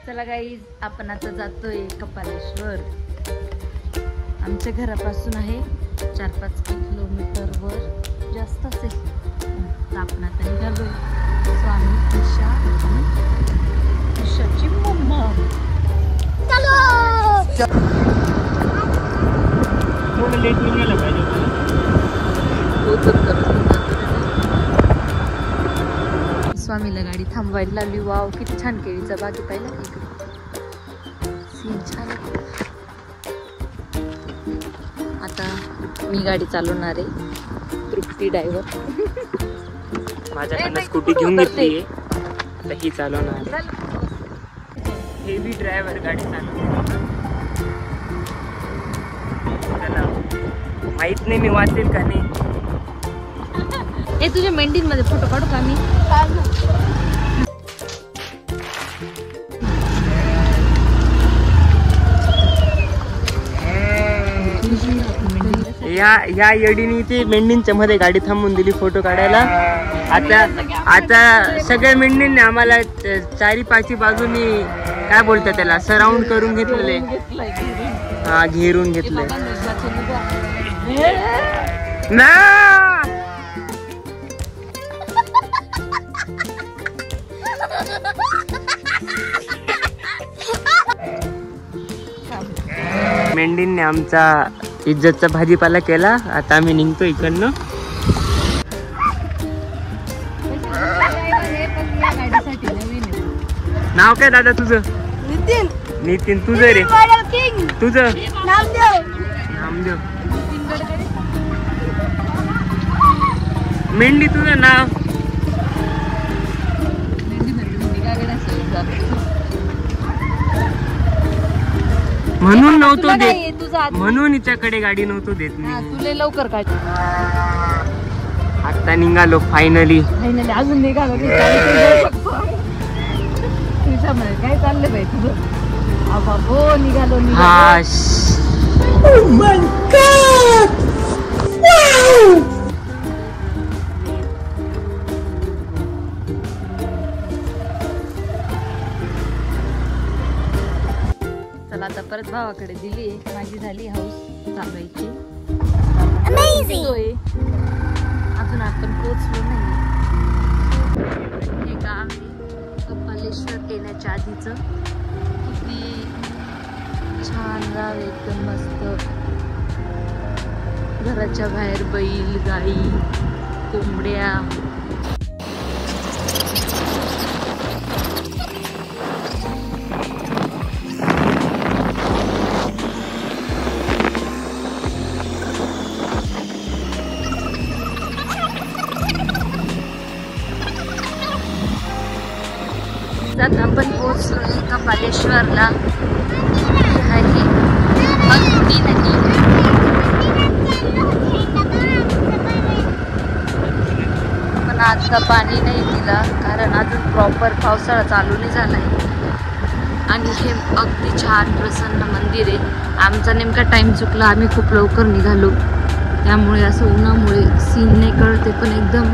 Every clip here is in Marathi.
चला गाईज, आपण आता जातोय कपालेश्वर. आमच्या घरापासून आहे 4-5 किलोमीटर वर, जास्त असेल. तर आपण आता निघालोय. स्वामी ईशाची मम्मा. थोडं लेट निघायला पाहिजे. स्वामीला गाडी थांबवायला लावली. वाव, किती छान केळीचा बाग आहे. पाहिला इकडे सीन छान आहे. आता मी गाडी चालवणार आहे. तृप्ती ड्रायव्हर माझ्याकडनं स्कूटी घेऊन घेतली आहे, तर ही चालवणार. हेवी ड्रायव्हर गाडी चालवणार. माहित नाही मी वाचेल का नाही. हे तुझ्या मेंढींमध्ये फोटो काढू का मी? या येडीनी ती मेंढींच्या मध्ये गाडी थांबून दिली फोटो काढायला. आता सगळ्या मेंढींनी आम्हाला 4-5 बाजूनी काय बोलतात त्याला सराउंड करून घेतलेले. हा, घेरून घेतले ना. मेंढींनी आमचा इज्जतचा भाजीपाला केला. आता आम्ही निघतो इकडनं. नाव काय दादा तुझं? नितीन. नितीन. तुझं रे? तुझं? नामदेव. मेंढी तुझं नाव? म्हणून नव्हतो देत, म्हणून हिच्याकडे गाडी नव्हतो देत मी. तुला लवकर काढ. आता निघालो फायनली. अजून निघालो. तुझ्यामध्ये काय चाललं बाई तुझं? हो, निघालो. हा. चला आता परत भावाकडे दिली. माझी झाली हाऊस चालवायची. अजून आपण पोहोचलो नाही. हे गाव आहे कपालेश्वर येण्याच्या आधीच. किती छान गाव आहे, एकदम मस्त. घराच्या बाहेर बैल, गाई, कोंबड्या. आपण पोहोचलोय कपालेश्वरला. आहे अगदी नदी. पण आता पाणी नाही दिला, कारण अजून प्रॉपर पावसाळा चालू नाही झालाय. आणि हे अगदी छान प्रसन्न मंदिर आहे. आमचा नेमका टाइम चुकला, आम्ही खूप लवकर निघालो. त्यामुळे असं उन्हामुळे सीन नाही कळते, पण एकदम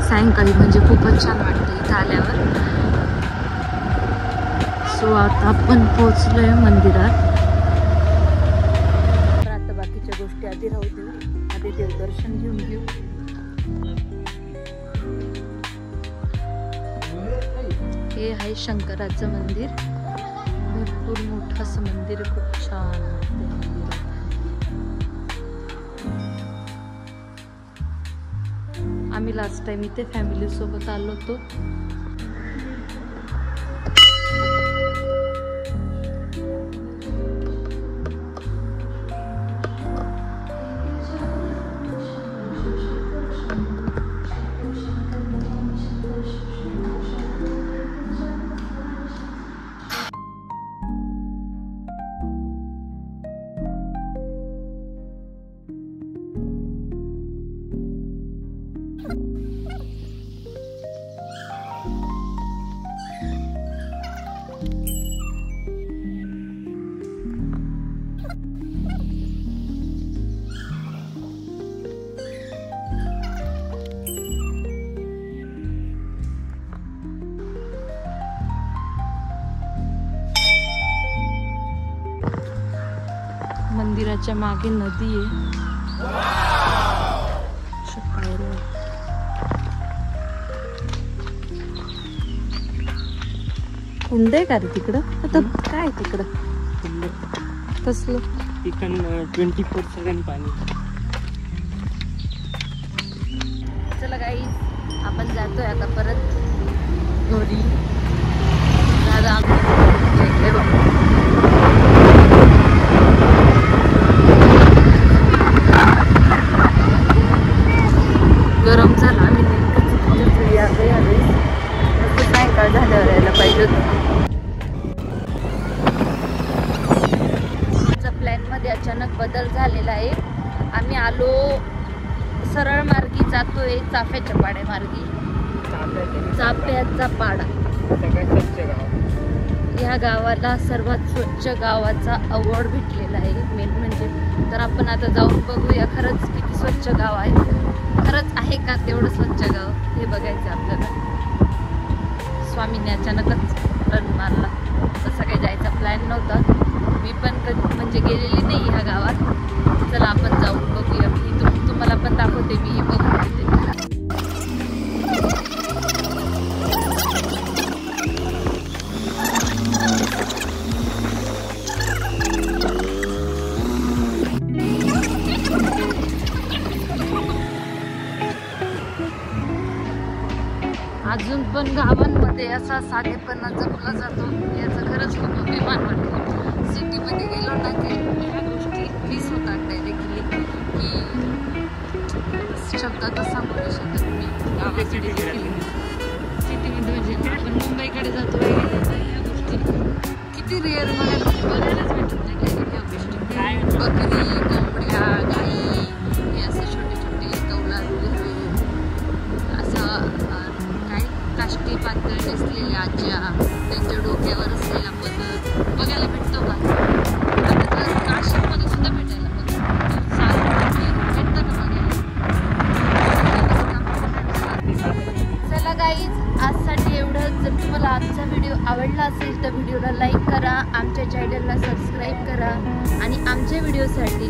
सायंकाळी म्हणजे खूपच छान वाटतं इथं आल्यावर. सो आता आपण पोहोचलोय मंदिरात. पण आता बाकीच्या गोष्टी आधी राहू देऊ. आधी देवदर्शन घेऊन घेऊ. हे आहे शंकराचं मंदिर. भरपूर मोठं असं मंदिर, खूप छान मंदिर. आम्ही लास्ट टाइम इथे फॅमिली सोबत आलो होतो. मंदिराच्या मागे नदी आहे. कुंड आहे का रे तिकडं? आता काय तिकडं कसलं? तिकडं 24/7 पाणी. चला काही आपण जातोय आता परत घरी. दादा गरम झाला आणि सायंकाळ झाल्यावर यायला पाहिजे होतं. प्लॅन मध्ये अचानक बदल झालेला आहे. आम्ही आलो सरळ मार्गी जातोय चाफ्याच्या पाड्या मार्गी. चाफ्याचा पाडा या गावाला सर्वात स्वच्छ गावाचा अवॉर्ड भेटलेला आहे. मेन म्हणजे तर आपण आता जाऊन बघूया खरंच किती स्वच्छ गाव आहे. खरंच आहे का तेवढं स्वच्छ गाव हे बघायचं आपल्याला. स्वामीने अचानकच टर्न मारला. तसा काही जायचा प्लॅन नव्हता. मी पण कधी म्हणजे गेलेली नाही ह्या गावात. चला आपण जाऊन बघूया. मी तुम्हाला पण दाखवते. मी बघून येते. अजून पण गावांमध्ये असा साधेपणा जपला जातो याचा खरंच खूप अभिमान वाटतो. सिटीमध्ये गेलो ना की ह्या गोष्टी मिस होतात डायरेक्टली की शब्दातच सांगू नाही शकत मी. सिटीमध्ये म्हणजे आपण मुंबईकडे जातो वगैरे ह्या गोष्टी किती रेअर बघायलाच भेटत नाही. काही ह्या गोष्टी बकरी कोंबड्या गाई हे असे छोटे छोटे कौलारू असं काष्टी पातळ नेसलेल्या आज्या त्यांच्या डोक्यावर असलेला पदर बघायला भेटतो का? आता तर नाशिकमध्ये सुद्धा भेटायला भेटतं ना बघायला. चला गाईज आजसाठी एवढंच. जर तुम्हाला आजचा व्हिडिओ आवडला असेल तर व्हिडिओला लाईक करा, आमच्या चॅनलला सबस्क्राईब करा आणि आमच्या व्हिडिओसाठी